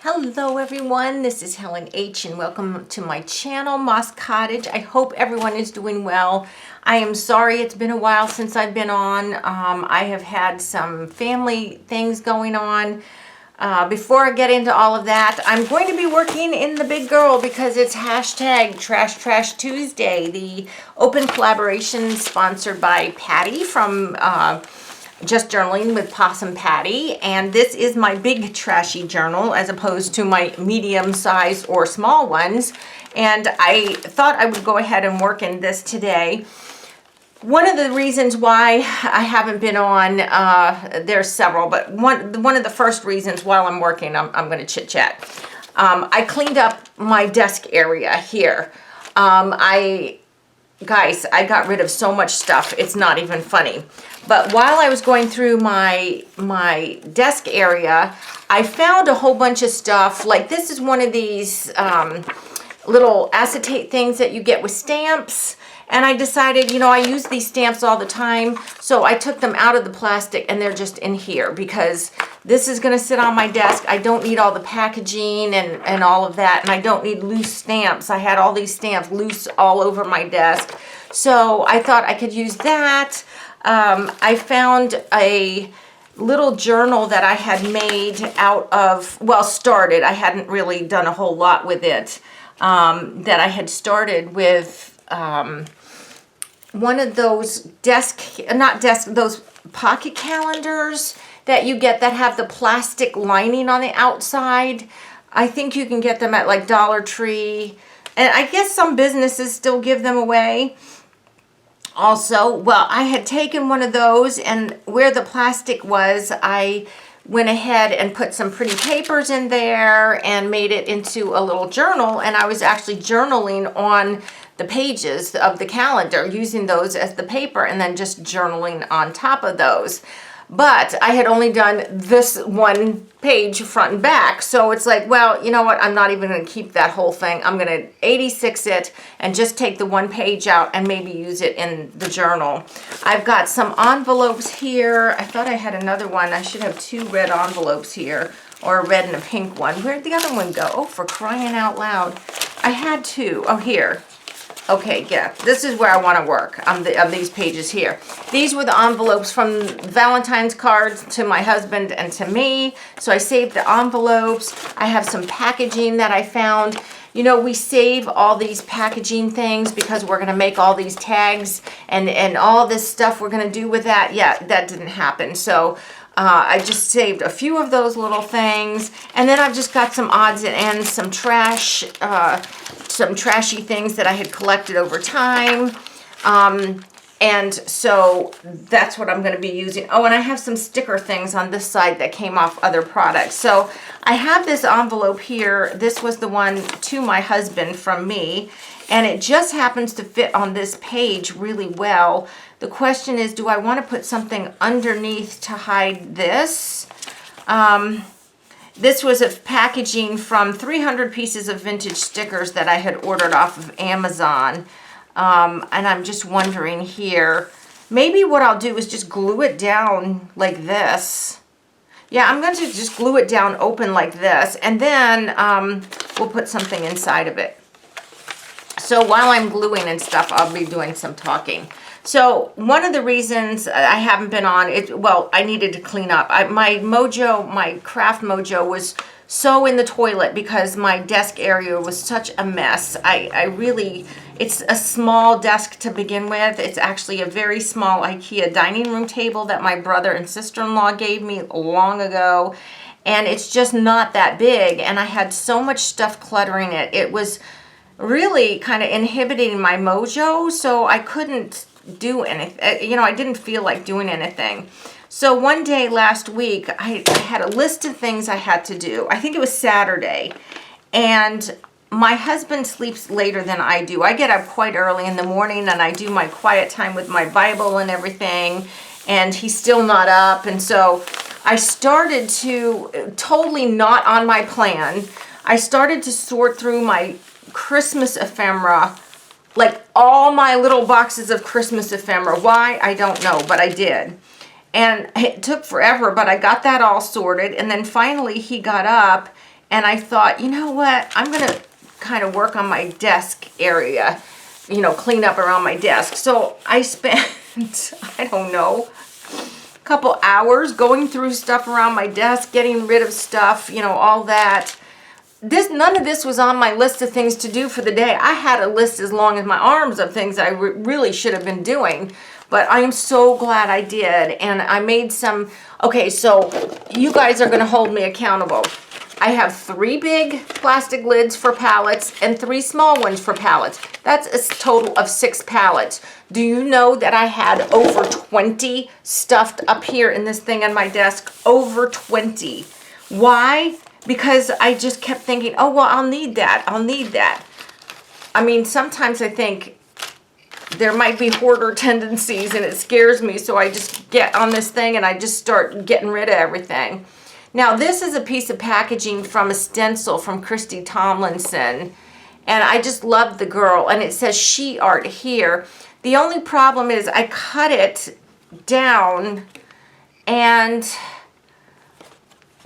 Hello everyone, this is Helen H and welcome to my channel, Moss Cottage. I hope everyone is doing well. I am sorry it's been a while since I've been on. I have had some family things going on. Before I get into all of that, I'm going to be working in the big girl because it's hashtag Trash Trash Tuesday, the open collaboration sponsored by Patty from Just Journaling with Possum Patty, and this is my big trashy journal as opposed to my medium size or small ones, and I thought I would go ahead and work in this today. One of the reasons why I haven't been on, there's several, but one of the first reasons while I'm working, I'm going to chit chat. I cleaned up my desk area here. Guys, I got rid of so much stuff, it's not even funny. But while I was going through my desk area, I found a whole bunch of stuff. Like this is one of these little acetate things that you get with stamps. And I decided, you know, I use these stamps all the time. So I took them out of the plastic and they're just in here because this is going to sit on my desk. I don't need all the packaging and all of that. And I don't need loose stamps. I had all these stamps loose all over my desk. So I thought I could use that. I found a little journal that I had made out of, well, started. I hadn't really done a whole lot with it. That I had started with one of those those pocket calendars that you get that have the plastic lining on the outside. I think you can get them at like Dollar Tree. And I guess some businesses still give them away. Also, well, I had taken one of those, and where the plastic was, I went ahead and put some pretty papers in there and made it into a little journal, and I was actually journaling on the pages of the calendar, using those as the paper and then just journaling on top of those. But I had only done this one page front and back, so it's like, well, you know what, I'm not even going to keep that whole thing. I'm going to 86 it and just take the one page out and maybe use it in the journal. I've got some envelopes here. I thought I had another one. I should have two red envelopes here, or a red and a pink one. Where'd the other one go? Oh, for crying out loud. I had two. Oh, here. Okay, yeah, this is where I want to work on these pages here. These were the envelopes from Valentine's cards to my husband and to me. So I saved the envelopes. I have some packaging that I found. You know, we save all these packaging things because we're going to make all these tags and all this stuff we're going to do with that. Yeah, that didn't happen. So I just saved a few of those little things. And then I've just got some odds and ends, some trash, some trashy things that I had collected over time. And so that's what I'm going to be using. Oh, and I have some sticker things on this side that came off other products. So I have this envelope here. This was the one to my husband from me, and it just happens to fit on this page really well. The question is, do I want to put something underneath to hide this? This was a packaging from 300 pieces of vintage stickers that I had ordered off of Amazon. And I'm just wondering here, maybe what I'll do is just glue it down like this. Yeah, I'm going to just glue it down open like this, and then we'll put something inside of it. So while I'm gluing and stuff, I'll be doing some talking. So one of the reasons I haven't been on it, well, I needed to clean up. My craft mojo was so in the toilet because my desk area was such a mess. It's a small desk to begin with. It's actually a very small IKEA dining room table that my brother and sister-in-law gave me long ago. And it's just not that big. And I had so much stuff cluttering it. It was really kind of inhibiting my mojo, so I couldn't do anything. You know, I didn't feel like doing anything. So one day last week, I had a list of things I had to do. I think it was Saturday. And my husband sleeps later than I do. I get up quite early in the morning and I do my quiet time with my Bible and everything. And he's still not up. And so I started to, totally not on my plan, I started to sort through my Christmas ephemera, like all my little boxes of Christmas ephemera. Why? I don't know, but I did. And it took forever, but I got that all sorted. And then finally he got up And I thought, you know what? I'm going to kind of work on my desk area, you know, clean up around my desk. So I spent, I don't know, a couple hours going through stuff around my desk, getting rid of stuff, you know, all that. None of this was on my list of things to do for the day. I had a list as long as my arms of things I really should have been doing, but I am so glad I did. And I made some, okay, so you guys are gonna hold me accountable. I have 3 big plastic lids for pallets and 3 small ones for pallets. That's a total of 6 pallets. Do you know that I had over 20 stuffed up here in this thing on my desk? Over 20. Why? Because I just kept thinking, oh, well, I'll need that. I'll need that. I mean, sometimes I think there might be hoarder tendencies and it scares me. So I just get on this thing and I just start getting rid of everything. Now, this is a piece of packaging from a stencil from Christy Tomlinson. And I just love the girl. And it says she art here. The only problem is I cut it down and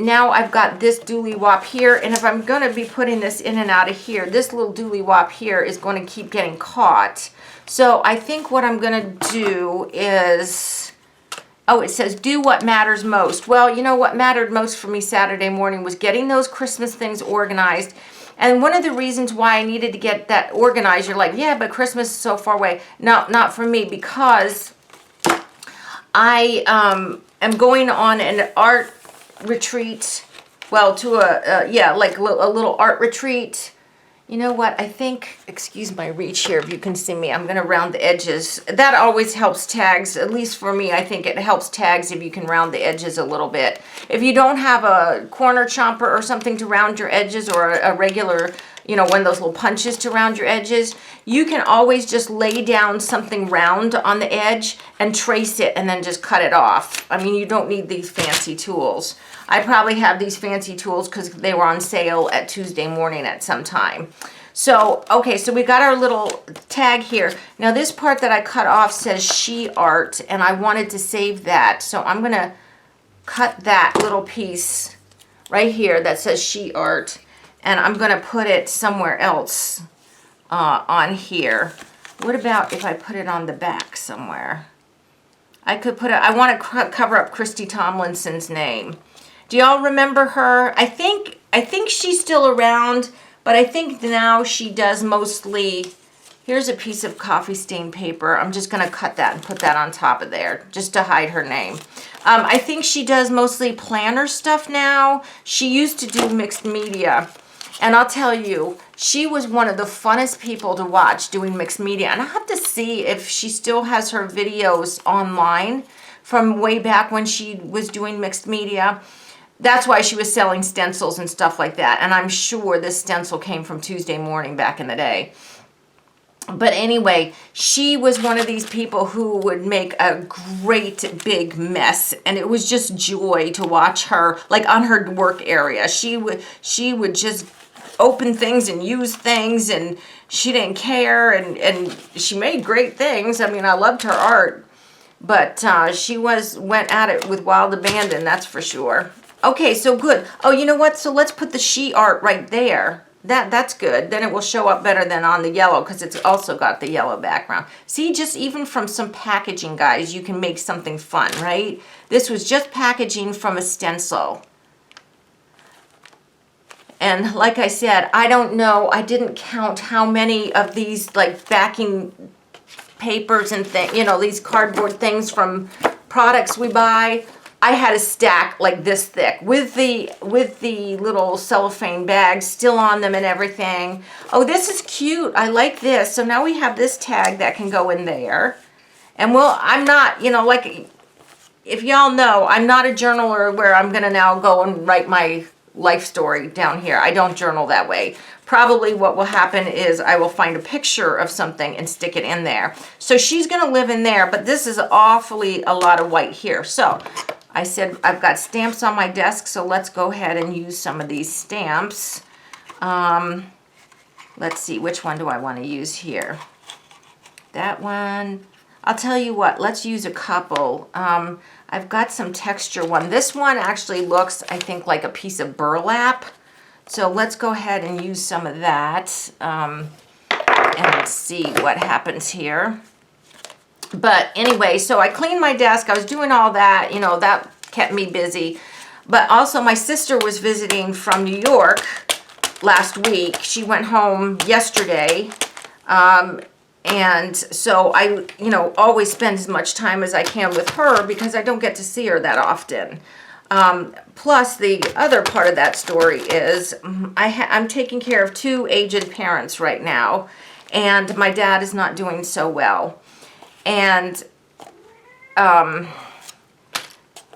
now I've got this dooley wop here, and if I'm going to be putting this in and out of here, this little dooley wop here is going to keep getting caught. So I think what I'm going to do is, oh, it says do what matters most. Well, you know what mattered most for me Saturday morning was getting those Christmas things organized. And one of the reasons why I needed to get that organized, you're like, yeah, but Christmas is so far away. No, not for me, because I am going on an art retreat, well, to like a little art retreat. You know what, I think, excuse my reach here if you can see me, I'm going to round the edges. That always helps tags, at least for me. I think it helps tags if you can round the edges a little bit. If you don't have a corner chomper or something to round your edges, or a regular, you know, one of those little punches to round your edges, you can always just lay down something round on the edge and trace it and then just cut it off. I mean, you don't need these fancy tools. I probably have these fancy tools because they were on sale at Tuesday morning at some time. So, okay, so we got our little tag here. Now this part that I cut off says she art, and I wanted to save that. So I'm gonna cut that little piece right here that says she art, and I'm gonna put it somewhere else on here. What about if I put it on the back somewhere? I could put it, I want to cover up Christy Tomlinson's name. Do y'all remember her? I think she's still around, but I think now she does mostly, here's a piece of coffee stain paper. I'm just going to cut that and put that on top of there just to hide her name. I think she does mostly planner stuff now. She used to do mixed media. And I'll tell you, she was one of the funnest people to watch doing mixed media. And I'll have to see if she still has her videos online from way back when she was doing mixed media. That's why she was selling stencils and stuff like that. And I'm sure this stencil came from Tuesday morning back in the day. But anyway, she was one of these people who would make a great big mess. And it was just joy to watch her, like on her work area. She would just open things and use things, and she didn't care. And she made great things. I mean, I loved her art. But she went at it with wild abandon, that's for sure. Okay, so good. Oh, you know what? So let's put the she art right there. That's good. Then it will show up better than on the yellow because it's also got the yellow background. See, just even from some packaging, guys, you can make something fun, right? This was just packaging from a stencil. And like I said, I don't know. I didn't count how many of these like backing papers and things, you know, these cardboard things from products we buy. I had a stack like this thick with the little cellophane bags still on them and everything. Oh, this is cute. I like this. So now we have this tag that can go in there. And I'm not, you know, like, if y'all know, I'm not a journaler where I'm going to now go and write my life story down here. I don't journal that way. Probably what will happen is I will find a picture of something and stick it in there. So she's going to live in there, but this is awfully a lot of white here. So I said I've got stamps on my desk, so let's go ahead and use some of these stamps. Let's see, which one do I want to use here? That one. I'll tell you what, let's use a couple. I've got some texture one. This one actually looks, I think, like a piece of burlap. So let's go ahead and use some of that and see what happens here. But anyway, so I cleaned my desk. I was doing all that, you know, that kept me busy. But also my sister was visiting from New York last week. She went home yesterday. And so I, you know, always spend as much time as I can with her because I don't get to see her that often. Plus, the other part of that story is I'm taking care of 2 aged parents right now, and my dad is not doing so well. And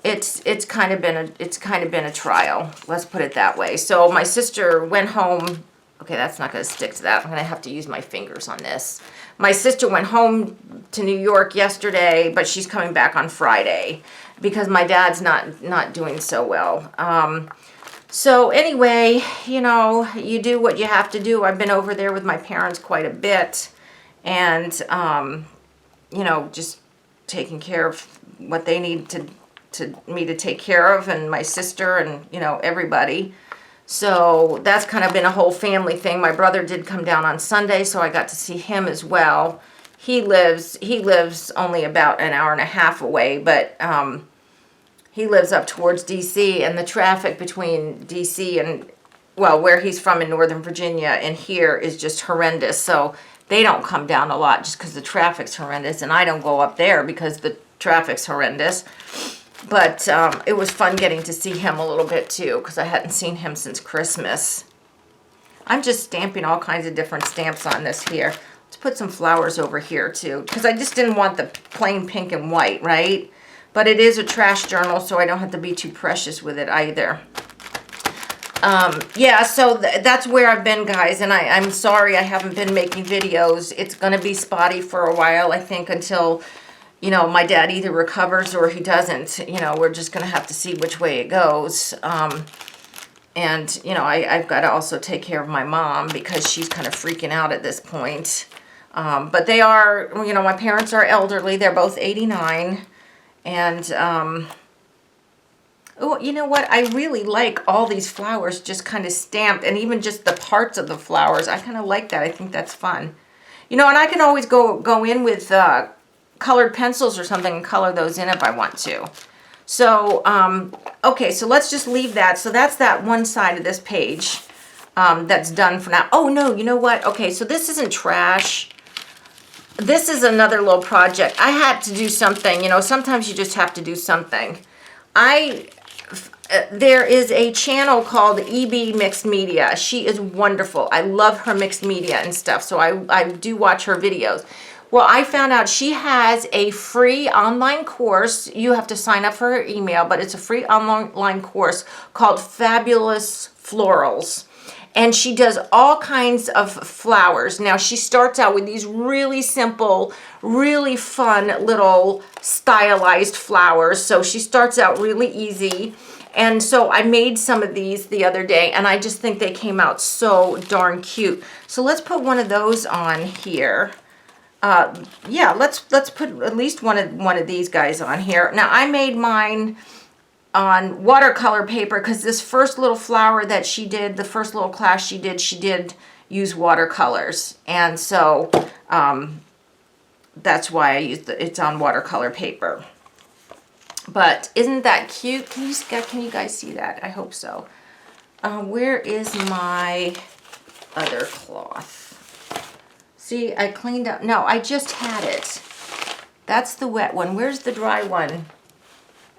it's kind of been a trial. Let's put it that way. So my sister went home. Okay, that's not going to stick to that. I'm going to have to use my fingers on this. My sister went home to New York yesterday, but she's coming back on Friday because my dad's not doing so well. So anyway, you know, you do what you have to do. I've been over there with my parents quite a bit, and you know, just taking care of what they need to me to take care of, and my sister, and you know, everybody. So that's kind of been a whole family thing. My brother did come down on Sunday, so I got to see him as well. He lives only about an hour and a half away, but he lives up towards D.C., and the traffic between D.C. and, well, where he's from in Northern Virginia and here is just horrendous. So they don't come down a lot just because the traffic's horrendous, and I don't go up there because the traffic's horrendous. But it was fun getting to see him a little bit too, because I hadn't seen him since Christmas. I'm just stamping all kinds of different stamps on this here. Let's put some flowers over here too, because I just didn't want the plain pink and white, right? But it is a trash journal, so I don't have to be too precious with it either. Yeah, so that's where I've been, guys, and I'm sorry I haven't been making videos. It's going to be spotty for a while, I think, until, you know, my dad either recovers or he doesn't. You know, we're just going to have to see which way it goes. And, you know, I've got to also take care of my mom because she's kind of freaking out at this point. But they are, you know, my parents are elderly. They're both 89. And, oh, you know what? I really like all these flowers just kind of stamped, and even just the parts of the flowers. I kind of like that. I think that's fun. You know, and I can always go in with colored pencils or something and color those in if I want to. So, okay, so let's just leave that. So that's that one side of this page that's done for now. Oh, no, you know what? Okay, so this isn't trash. This is another little project. I had to do something. You know, sometimes you just have to do something. There is a channel called EB Mixed Media. She is wonderful. I love her mixed media and stuff, so I do watch her videos. Well, I found out she has a free online course. You have to sign up for her email, but it's a free online course called Fabulous Florals. And she does all kinds of flowers. Now, she starts out with these really simple, really fun little stylized flowers. So she starts out really easy. And so I made some of these the other day, and I just think they came out so darn cute. So let's put one of those on here. Yeah, let's put at least one of these guys on here. Now, I made mine on watercolor paper because this first little flower that she did, the first little class she did use watercolors. And so that's why I used it's on watercolor paper. But isn't that cute? Can you guys see that? I hope so. Where is my other cloth? See, I cleaned up. No, I just had it. That's the wet one. Where's the dry one?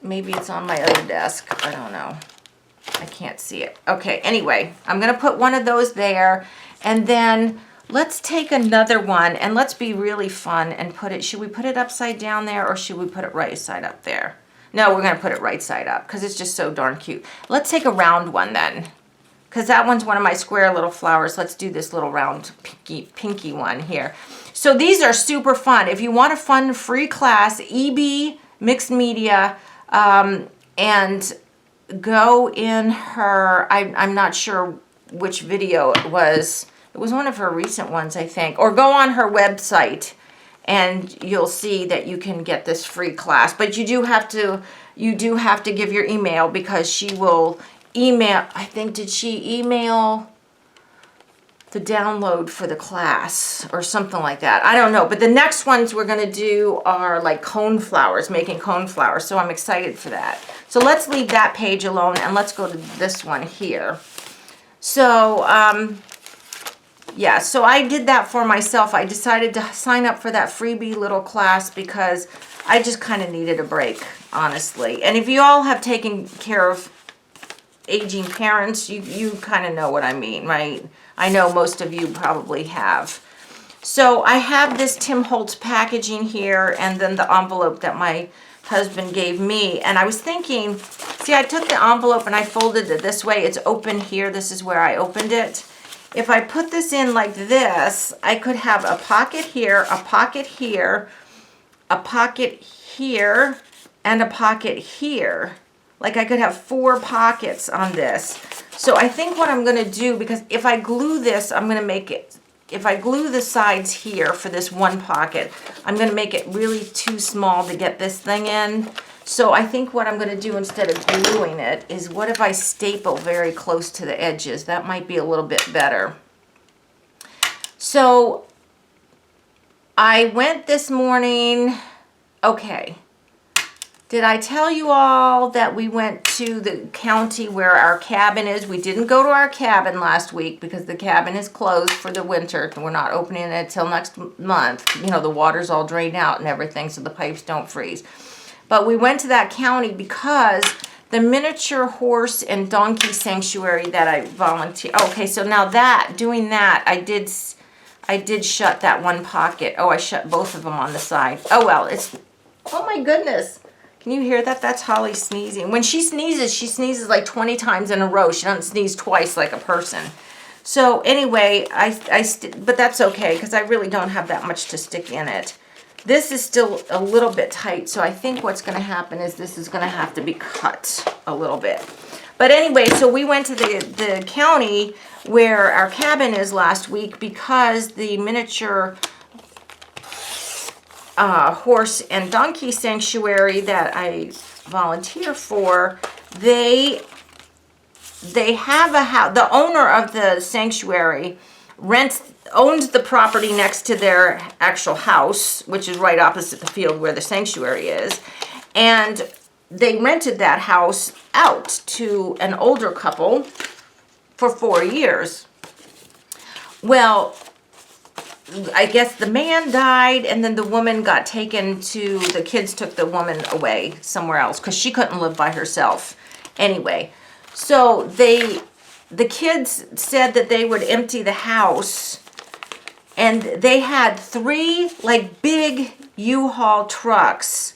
Maybe it's on my other desk. I don't know. I can't see it. Okay, anyway, I'm going to put one of those there. And then let's take another one and let's be really fun and put it, should we put it upside down there or should we put it right side up there? No, we're going to put it right side up because it's just so darn cute. Let's take a round one then, because that one's one of my square little flowers. Let's do this little round pinky one here. So these are super fun. If you want a fun free class, EB Mixed Media, and go in her, I'm not sure which video it was. It was one of her recent ones, I think. Or go on her website and you'll see that you can get this free class. But you do have to give your email because she will email, I think, did she email the download for the class or something like that? I don't know. But the next ones we're going to do are like cone flowers, making cone flowers. So I'm excited for that. So let's leave that page alone and let's go to this one here. So, yeah, so I did that for myself. I decided to sign up for that freebie little class because I just kind of needed a break, honestly. And if you all have taken care of aging parents, you kind of know what I mean, right? I know most of you probably have. So I have this Tim Holtz packaging here and then the envelope that my husband gave me. And I was thinking, see, I took the envelope and I folded it this way. It's open here. This is where I opened it. If I put this in like this, I could have a pocket here, a pocket here, a pocket here, and a pocket here. Like I could have 4 pockets on this. So I think what I'm going to do, because if I glue this, I'm going to make it, if I glue the sides here for this one pocket, I'm going to make it really too small to get this thing in. So I think what I'm going to do instead of gluing it is, what if I staple very close to the edges? That might be a little bit better. So I went this morning, okay. Did I tell you all that we went to the county where our cabin is? We didn't go to our cabin last week because the cabin is closed for the winter. We're not opening it until next month. You know, the water's all drained out and everything, so the pipes don't freeze. But we went to that county because the miniature horse and donkey sanctuary that I volunteered. Okay, so now that, doing that, I did shut that one pocket. Oh, I shut both of them on the side. Oh, well, it's, oh my goodness. Can you hear that? That's Holly sneezing. When she sneezes like 20 times in a row. She doesn't sneeze twice like a person. So anyway, but that's okay because I really don't have that much to stick in it. This is still a little bit tight, so I think what's going to happen is this is going to have to be cut a little bit. But anyway, so we went to the county where our cabin is last week because the miniature horse and donkey sanctuary that I volunteer for, they have a house. The owner of the sanctuary owns the property next to their actual house, which is right opposite the field where the sanctuary is. And they rented that house out to an older couple for 4 years. Well, I guess the man died and then the woman got taken to, the kids took the woman away somewhere else because she couldn't live by herself. Anyway, so the kids said that they would empty the house. And they had 3 like big U-Haul trucks.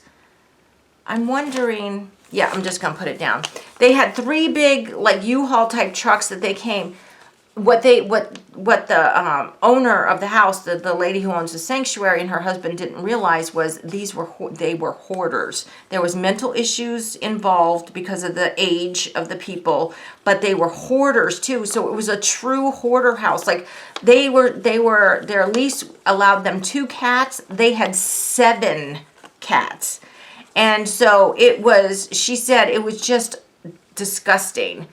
I'm wondering, yeah, I'm just gonna put it down. They had 3 big like U-Haul type trucks that they came. What the owner of the house, the lady who owns the sanctuary, and her husband didn't realize was they were hoarders. There was mental issues involved because of the age of the people, but they were hoarders too. So it was a true hoarder house. Like their lease allowed them 2 cats. They had 7 cats. And so it was, she said it was just disgusting.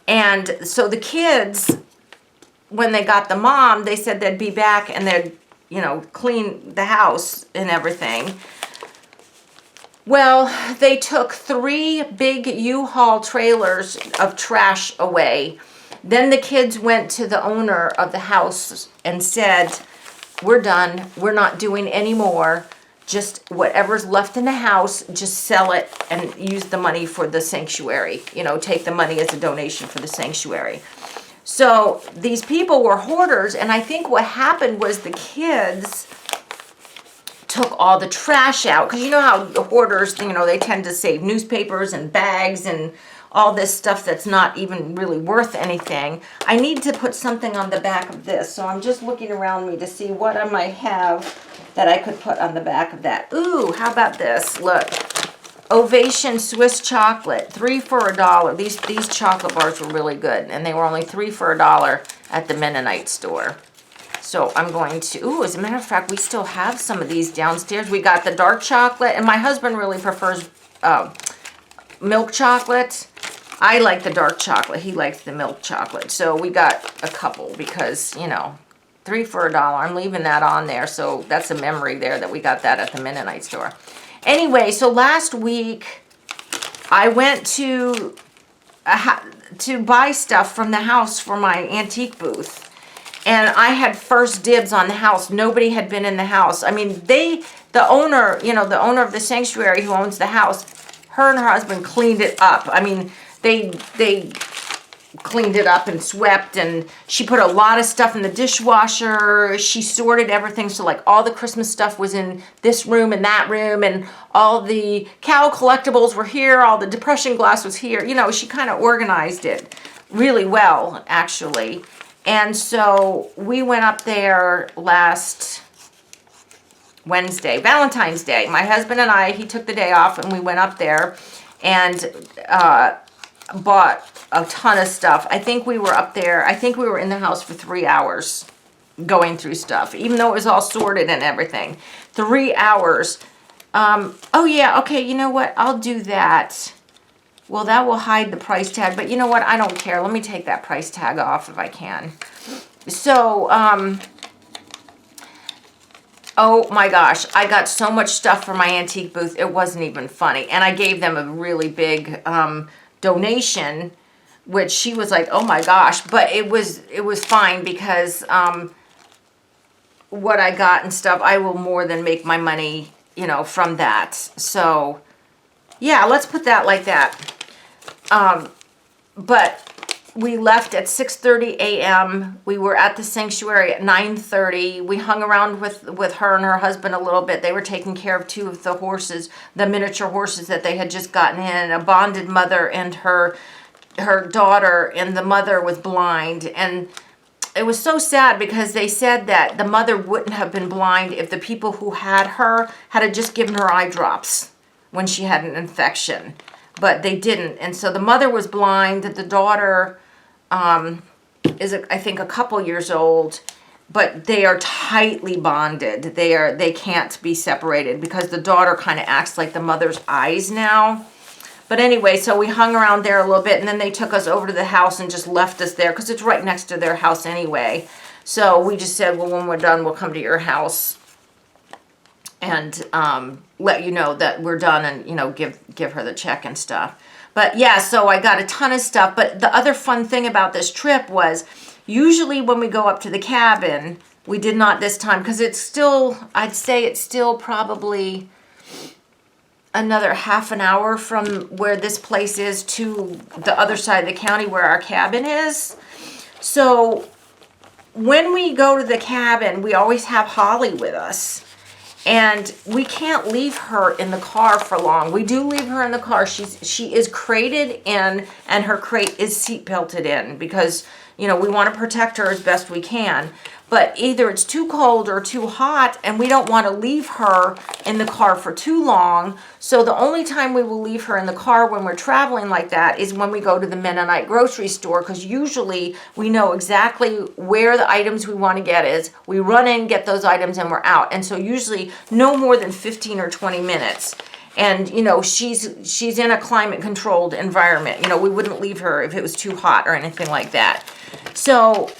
And so the kids, when they got the mom, they said they'd be back and they'd, you know, clean the house and everything. Well, they took 3 big U-Haul trailers of trash away. Then the kids went to the owner of the house and said, we're done. We're not doing any more. Just whatever's left in the house, just sell it and use the money for the sanctuary. You know, take the money as a donation for the sanctuary. So these people were hoarders, and I think what happened was the kids took all the trash out, because you know how the hoarders, you know, they tend to save newspapers and bags and all this stuff that's not even really worth anything. I need to put something on the back of this, so I'm just looking around me to see what I might have that I could put on the back of that. Ooh, how about this? Look. Ovation Swiss chocolate, 3 for $1. These chocolate bars were really good, and they were only 3 for $1 at the Mennonite store. So I'm going to, ooh, as a matter of fact, we still have some of these downstairs. We got the dark chocolate, and my husband really prefers milk chocolate. I like the dark chocolate. He likes the milk chocolate. So we got a couple because, you know, 3 for $1. I'm leaving that on there. So that's a memory there that we got that at the Mennonite store. Anyway, so last week I went to buy stuff from the house for my antique booth. And I had first dibs on the house. Nobody had been in the house. I mean, the owner, you know, the owner of the sanctuary who owns the house, her and her husband cleaned it up. I mean, they cleaned it up and swept, and she put a lot of stuff in the dishwasher. She sorted everything, so like all the Christmas stuff was in this room and that room, and all the cow collectibles were here, all the depression glass was here. You know, she kind of organized it really well, actually. And so we went up there last Wednesday, Valentine's Day. My husband and I, he took the day off, and we went up there and bought a ton of stuff. I think we were up there, I think we were in the house for 3 hours going through stuff, even though it was all sorted and everything. 3 hours. Oh yeah, okay, you know what? I'll do that. Well, that will hide the price tag, but you know what? I don't care. Let me take that price tag off if I can. So, oh my gosh, I got so much stuff for my antique booth, it wasn't even funny. And I gave them a really big donation, which she was like, oh my gosh, but it was fine because what I got and stuff, I will more than make my money, you know, from that. So yeah, let's put that like that. But we left at 6:30 a.m. We were at the sanctuary at 9:30. We hung around with her and her husband a little bit. They were taking care of 2 of the horses, the miniature horses that they had just gotten in. A bonded mother and her daughter, and the mother was blind. And it was so sad because they said that the mother wouldn't have been blind if the people who had her had just given her eye drops when she had an infection. But they didn't. And so the mother was blind. The daughter is, I think, a couple years old. But they are tightly bonded. They can't be separated because the daughter kind of acts like the mother's eyes now. But anyway, so we hung around there a little bit, and then they took us over to the house and just left us there because it's right next to their house anyway. So we just said, well, when we're done, we'll come to your house and let you know that we're done, and, you know, give her the check and stuff. But yeah, so I got a ton of stuff. But the other fun thing about this trip was usually when we go up to the cabin, we did not this time because it's still, I'd say it's still probably another half an hour from where this place is to the other side of the county where our cabin is. So when we go to the cabin, we always have Holly with us. And we can't leave her in the car for long. We do leave her in the car. She is crated in, and her crate is seat belted in because, you know, we want to protect her as best we can. But either it's too cold or too hot, and we don't want to leave her in the car for too long. So the only time we will leave her in the car when we're traveling like that is when we go to the Mennonite grocery store, because usually we know exactly where the items we want to get is. We run in, get those items, and we're out. And so usually no more than 15 or 20 minutes. And, you know, she's in a climate-controlled environment. You know, we wouldn't leave her if it was too hot or anything like that. So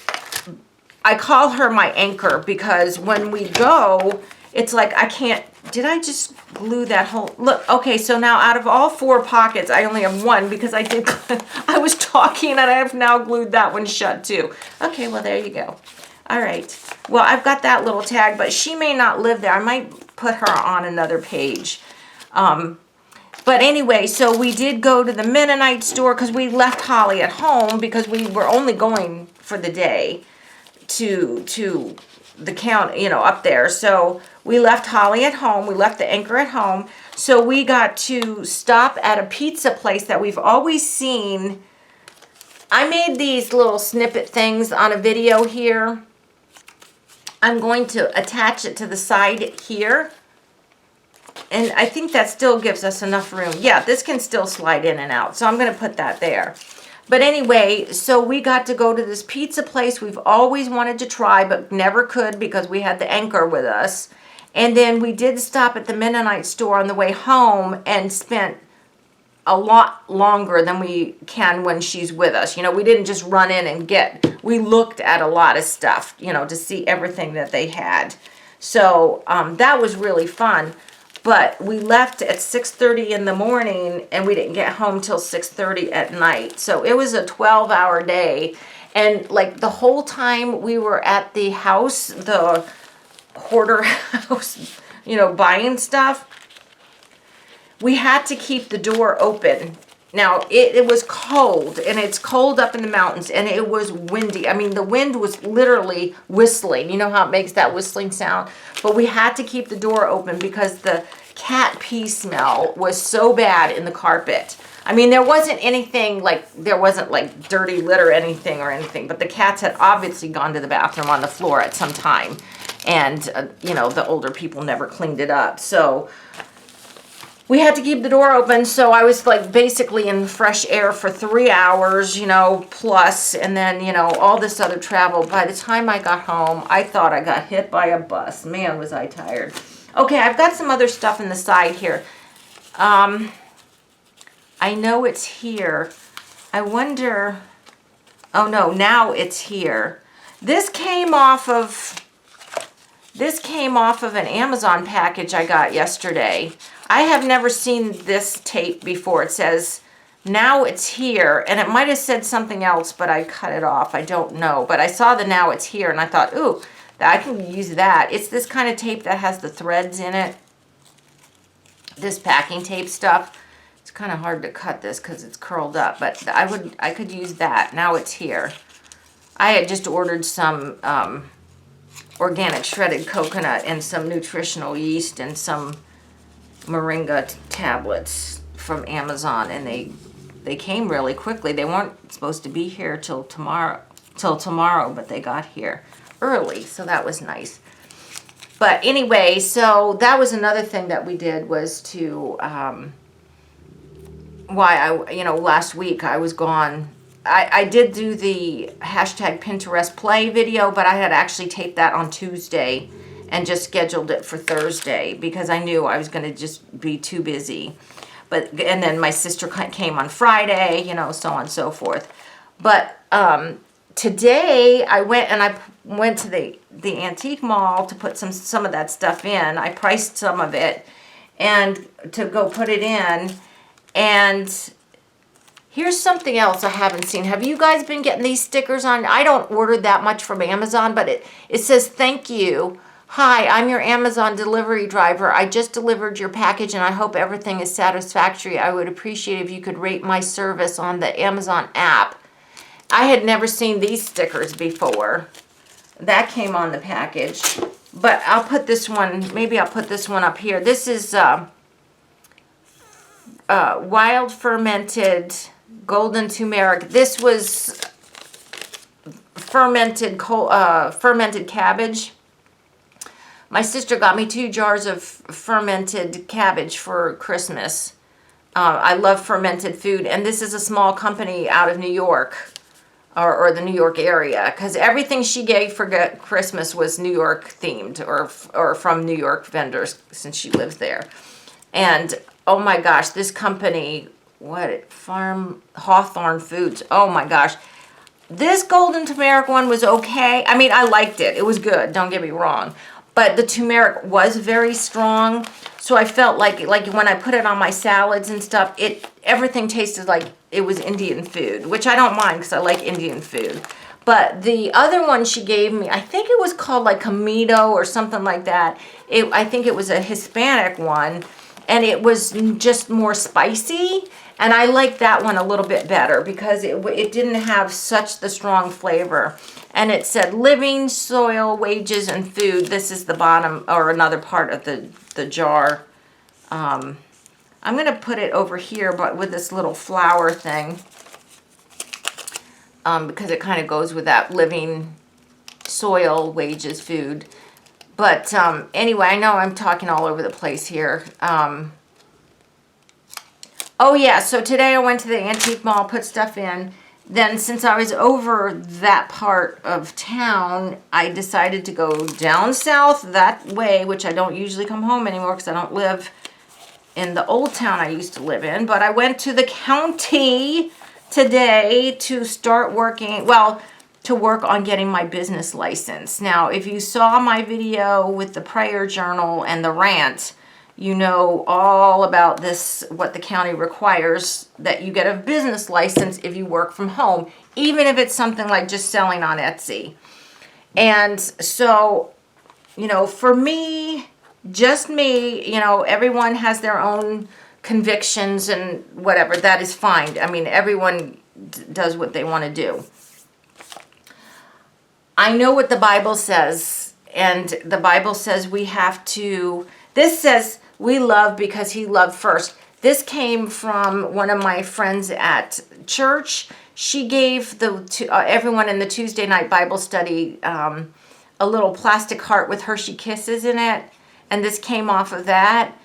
I call her my anchor because when we go, it's like I can't, did I just glue that whole, look, okay, so now out of all 4 pockets, I only have 1 because I was talking and I have now glued that one shut too. Okay, well, there you go. All right. Well, I've got that little tag, but she may not live there. I might put her on another page. But anyway, so we did go to the Mennonite store because we left Holly at home because we were only going for the day to the county, you know, up there. So we left Holly at home. We left the anchor at home. So we got to stop at a pizza place that we've always seen. I made these little snippet things on a video here. I'm going to attach it to the side here. And I think that still gives us enough room. Yeah, this can still slide in and out. So I'm going to put that there. But anyway, so we got to go to this pizza place we've always wanted to try, but never could because we had the anchor with us. And then we did stop at the Mennonite store on the way home and spent a lot longer than we can when she's with us. You know, we didn't just run in and we looked at a lot of stuff, you know, to see everything that they had. So that was really fun. But we left at 6:30 in the morning and we didn't get home till 6:30 at night. So it was a 12-hour day. And like the whole time we were at the house, the hoarder house, you know, buying stuff, we had to keep the door open. Now, it was cold, and it's cold up in the mountains, and it was windy. I mean, the wind was literally whistling. You know how it makes that whistling sound? But we had to keep the door open because the cat pee smell was so bad in the carpet. I mean, there wasn't anything like, there wasn't like dirty litter or anything, but the cats had obviously gone to the bathroom on the floor at some time. And, you know, the older people never cleaned it up. So we had to keep the door open, so I was like basically in fresh air for 3 hours, you know, plus, and then, you know, all this other travel. By the time I got home, I thought I got hit by a bus. Man, was I tired. Okay, I've got some other stuff in the side here. I know it's here. I wonder, oh no, now it's here. This came off of an Amazon package I got yesterday. I have never seen this tape before. It says, now it's here. And it might have said something else, but I cut it off. I don't know. But I saw the now it's here, and I thought, ooh, I can use that. It's this kind of tape that has the threads in it. This packing tape stuff. It's kind of hard to cut this because it's curled up. But I could use that. Now it's here. I had just ordered some organic shredded coconut and some nutritional yeast and some moringa tablets from Amazon, and they came really quickly. They weren't supposed to be here till tomorrow, but they got here early, so that was nice. But anyway, so that was another thing that we did, was to last week I was gone. I did do the hashtag Pinterest play video, but I had actually taped that on Tuesday and just scheduled it for Thursday because I knew I was going to just be too busy. And then my sister came on Friday, you know, so on and so forth. But today I went to the antique mall to put some of that stuff in. I priced some of it and to go put it in. And here's something else I haven't seen. Have you guys been getting these stickers on? I don't order that much from Amazon, but it says, thank you. Hi, I'm your Amazon delivery driver. I just delivered your package and I hope everything is satisfactory. I would appreciate if you could rate my service on the Amazon app. I had never seen these stickers before. That came on the package. But I'll put this one, maybe I'll put this one up here. This is wild fermented golden turmeric. This was fermented cabbage. My sister got me 2 jars of fermented cabbage for Christmas. I love fermented food, and this is a small company out of New York, or the New York area, because everything she gave for Christmas was New York themed, or from New York vendors, since she lives there. And oh my gosh, this company, Hawthorne Foods, oh my gosh. This golden turmeric one was okay. I mean, I liked it. It was good, don't get me wrong. But the turmeric was very strong, so I felt like when I put it on my salads and stuff, everything tasted like it was Indian food, which I don't mind because I like Indian food. But the other one she gave me, I think it was called like Camino or something like that. I think it was a Hispanic one, and it was just more spicy. And I like that one a little bit better because it didn't have such the strong flavor. And it said living, soil, wages, and food. This is the bottom, or another part of the jar. I'm going to put it over here, but with this little flower thing. Because it kind of goes with that living, soil, wages, food. But anyway, I know I'm talking all over the place here. Oh yeah, so today I went to the antique mall, put stuff in. Then since I was over that part of town, I decided to go down south that way, which I don't usually come home anymore because I don't live in the old town I used to live in, but I went to the county today to start working, well, to work on getting my business license. Now, if you saw my video with the prayer journal and the rant, you know all about this, what the county requires, that you get a business license if you work from home, even if it's something like just selling on Etsy. And so, you know, for me, just me, you know, everyone has their own convictions and whatever. That is fine. I mean, everyone does what they want to do. I know what the Bible says, and the Bible says we have to, this says we love because he loved first. This came from one of my friends at church. She gave everyone in the Tuesday night Bible study a little plastic heart with Hershey Kisses in it, and this came off of that.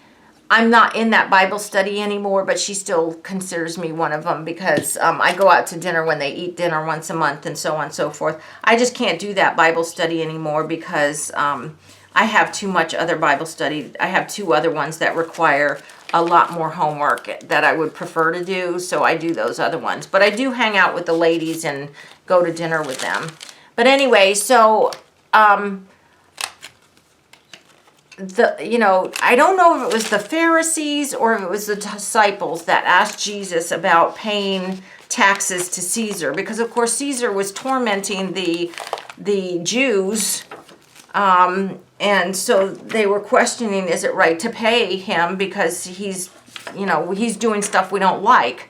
I'm not in that Bible study anymore, but she still considers me one of them because I go out to dinner when they eat dinner once a month and so on and so forth. I just can't do that Bible study anymore because I have too much other Bible study. I have 2 other ones that require a lot more homework that I would prefer to do, so I do those other ones. But I do hang out with the ladies and go to dinner with them. But anyway, so I don't know if it was the Pharisees or if it was the disciples that asked Jesus about paying taxes to Caesar, because of course Caesar was tormenting the Jews, and so they were questioning, is it right to pay him because he's doing stuff we don't like?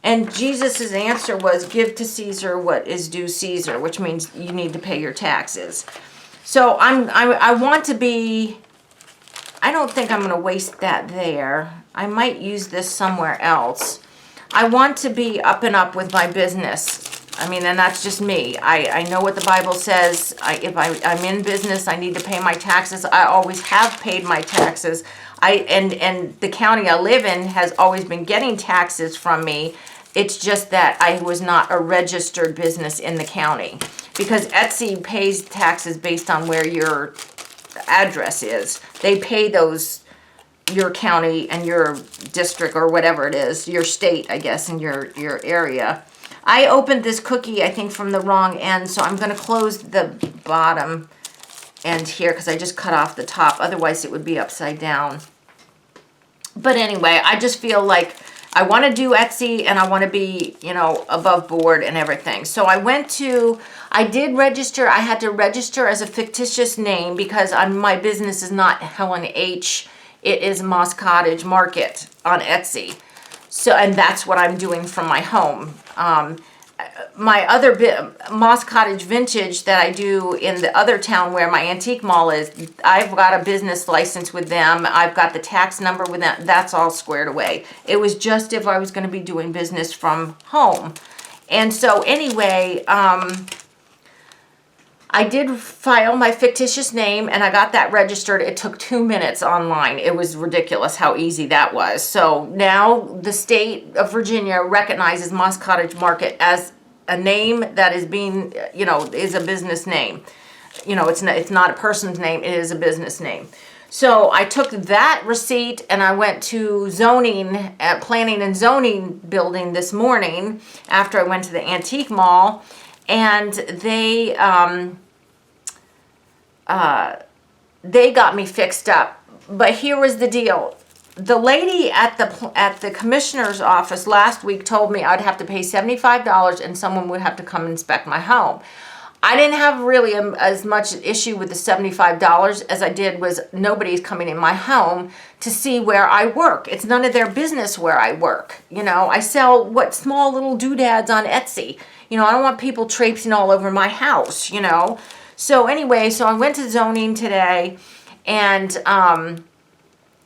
And Jesus's answer was, give to Caesar what is due Caesar, which means you need to pay your taxes. So I want to be, I don't think I'm going to waste that there. I might use this somewhere else. I want to be up and up with my business. I mean, and that's just me. I know what the Bible says. If I'm in business, I need to pay my taxes. I always have paid my taxes. And the county I live in has always been getting taxes from me. It's just that I was not a registered business in the county, because Etsy pays taxes based on where your address is. They pay those, your county and your district or whatever it is, your state, I guess, in your area. I opened this cookie, I think, from the wrong end, so I'm going to close the bottom end here because I just cut off the top. Otherwise, it would be upside down. But anyway, I just feel like I want to do Etsy and I want to be, above board and everything. So I did register. I had to register as a fictitious name because my business is not Helen H. It is Moss Cottage Market on Etsy. So, and that's what I'm doing from my home. My other Moss Cottage Vintage that I do in the other town where my antique mall is, I've got a business license with them. I've got the tax number with them. That's all squared away. It was just if I was going to be doing business from home. And so anyway, I did file my fictitious name and I got that registered. It took 2 minutes online. It was ridiculous how easy that was. So now the state of Virginia recognizes Moss Cottage Market as a name that is being, is a business name. It's not a person's name, it is a business name. So I took that receipt and I went to zoning, planning and zoning building this morning after I went to the antique mall. And they got me fixed up. But here was the deal. The lady at the commissioner's office last week told me I'd have to pay $75 and someone would have to come inspect my home. I didn't have really as much issue with the $75 as I did was nobody's coming in my home to see where I work. It's none of their business where I work. I sell small little doodads on Etsy. I don't want people traipsing all over my house, So anyway, so I went to zoning today, and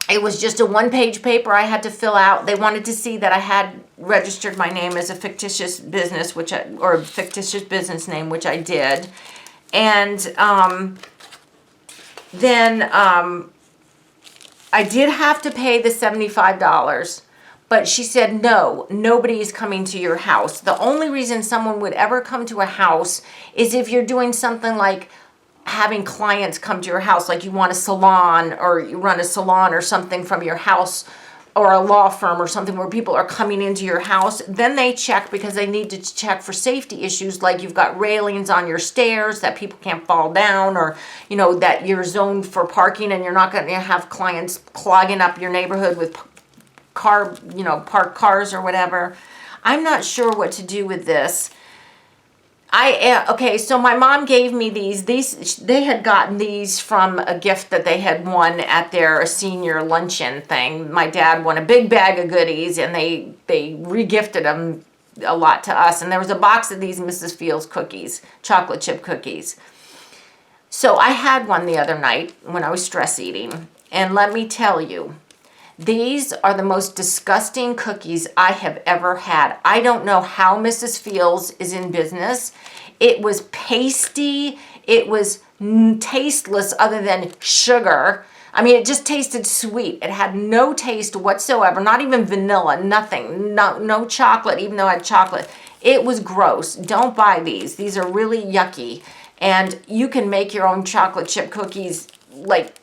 it was just a one-page paper I had to fill out. They wanted to see that I had registered my name as a fictitious business, or a fictitious business name, which I did. And then I did have to pay the $75. But she said, no, nobody is coming to your house. The only reason someone would ever come to a house is if you're doing something like having clients come to your house, like you want a salon or you run a salon or something from your house or a law firm or something where people are coming into your house, then they check because they need to check for safety issues, like you've got railings on your stairs that people can't fall down, or, you know, that you're zoned for parking and you're not going to have clients clogging up your neighborhood with parked cars or whatever. I'm not sure what to do with this. Okay, so my mom gave me these. They had gotten these from a gift that they had won at their senior luncheon thing. My dad won a big bag of goodies, and they re-gifted them a lot to us. And there was a box of these Mrs. Fields cookies, chocolate chip cookies. So I had one the other night when I was stress eating, and let me tell you, these are the most disgusting cookies I have ever had. I don't know how Mrs. Fields is in business. It was pasty. It was tasteless other than sugar. I mean, it just tasted sweet. It had no taste whatsoever, not even vanilla, nothing. No chocolate, even though I had chocolate. It was gross. Don't buy these. These are really yucky. And you can make your own chocolate chip cookies like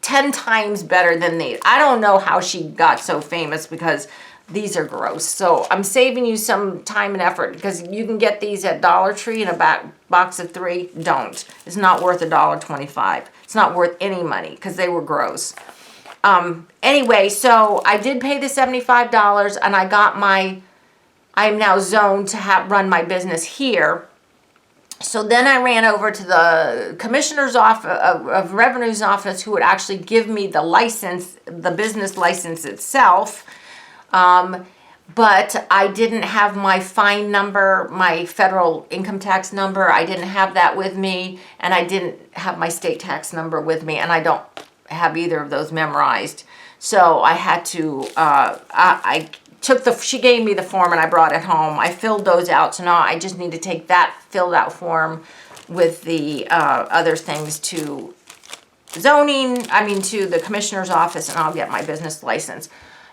10 times better than these. I don't know how she got so famous because these are gross. So I'm saving you some time and effort because you can get these at Dollar Tree in a box of 3. Don't. It's not worth $1.25. It's not worth any money because they were gross. Anyway, so I did pay the $75 and I'm now zoned to run my business here. So then I ran over to the commissioner's office of revenue's office, who would actually give me the license, the business license itself. But I didn't have my fine number, my federal income tax number. I didn't have that with me, and I didn't have my state tax number with me, and I don't have either of those memorized. So I had to, she gave me the form and I brought it home. I filled those out, so now I just need to take that filled out form with the other things to to the commissioner's office, and I'll get my business license.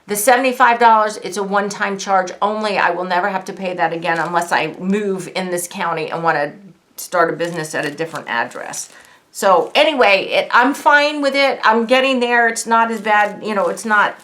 The $75, it's a one-time charge only. I will never have to pay that again unless I move in this county and want to start a business at a different address. So anyway, I'm fine with it. I'm getting there. It's not as bad, it's not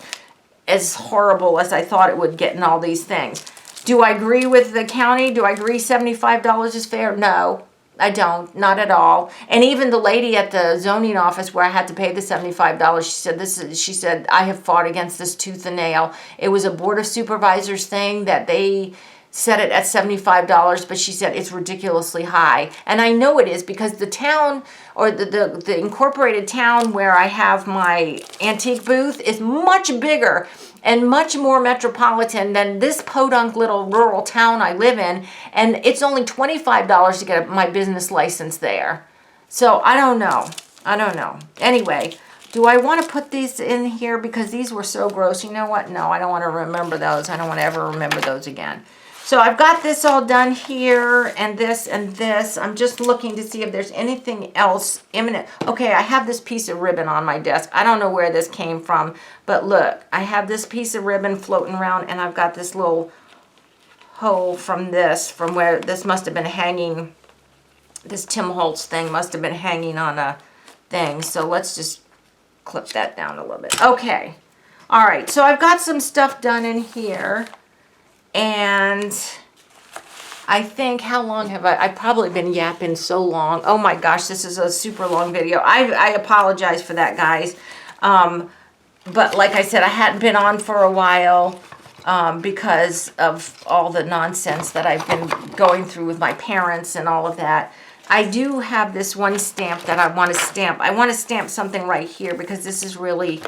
as horrible as I thought it would get in all these things. Do I agree with the county? Do I agree $75 is fair? No, I don't. Not at all. And even the lady at the zoning office where I had to pay the $75, she said, I have fought against this tooth and nail. It was a Board of Supervisors thing that they set it at $75, but she said it's ridiculously high. And I know it is because the town, or the incorporated town where I have my antique booth, is much bigger and much more metropolitan than this podunk little rural town I live in. And it's only $25 to get my business license there. So I don't know. Anyway, do I want to put these in here because these were so gross? You know what? No, I don't want to remember those. I don't want to ever remember those again. So I've got this all done here, and this and this. I'm just looking to see if there's anything else imminent. Okay, I have this piece of ribbon on my desk. I don't know where this came from, but look, I have this piece of ribbon floating around, and I've got this little hole from where this must have been hanging. This Tim Holtz thing must have been hanging on a thing. So let's just clip that down a little bit. Okay. All right, so I've got some stuff done in here. And I think, how long have I've probably been yapping so long. Oh my gosh, this is a super long video. I apologize for that, guys. But like I said, I hadn't been on for a while because of all the nonsense that I've been going through with my parents and all of that. I do have this one stamp that I want to stamp. I want to stamp something right here because this is really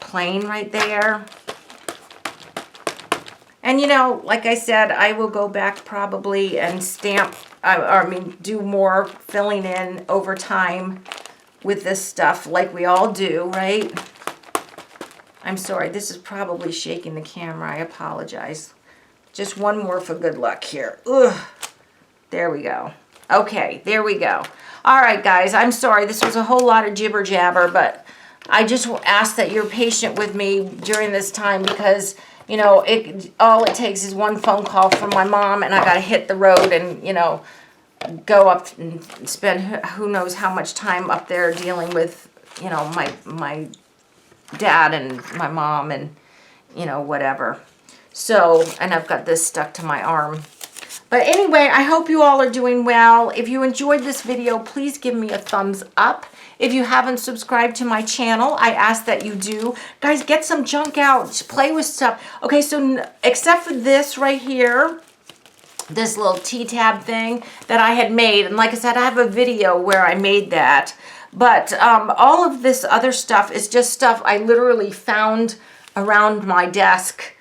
plain right there. And like I said, I will go back probably and stamp, do more filling in over time with this stuff like we all do, right? I'm sorry, this is probably shaking the camera. I apologize. Just one more for good luck here. Ugh. There we go. Okay, there we go. All right, guys, I'm sorry. This was a whole lot of jibber jabber, but I just ask that you're patient with me during this time because all it takes is one phone call from my mom, and I got to hit the road and, go up and spend who knows how much time up there dealing with, my dad and my mom. And you know, whatever. So, and I've got this stuck to my arm. But anyway, I hope you all are doing well. If you enjoyed this video, please give me a thumbs up. If you haven't subscribed to my channel, I ask that you do. Guys, get some junk out. Play with stuff. Okay, so except for this right here, this little T-tab thing that I had made. And like I said, I have a video where I made that. But all of this other stuff is just stuff I literally found around my desk,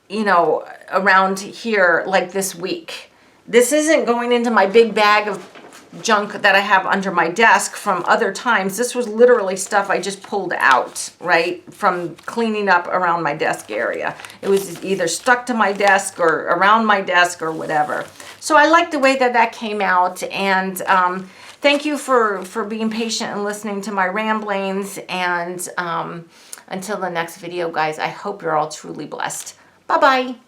you know, around here like this week. This isn't going into my big bag of junk that I have under my desk from other times. This was literally stuff I just pulled out, right, from cleaning up around my desk area. It was either stuck to my desk or around my desk or whatever. So I like the way that that came out, and thank you for being patient and listening to my ramblings, and until the next video, guys, I hope you're all truly blessed. Bye-bye.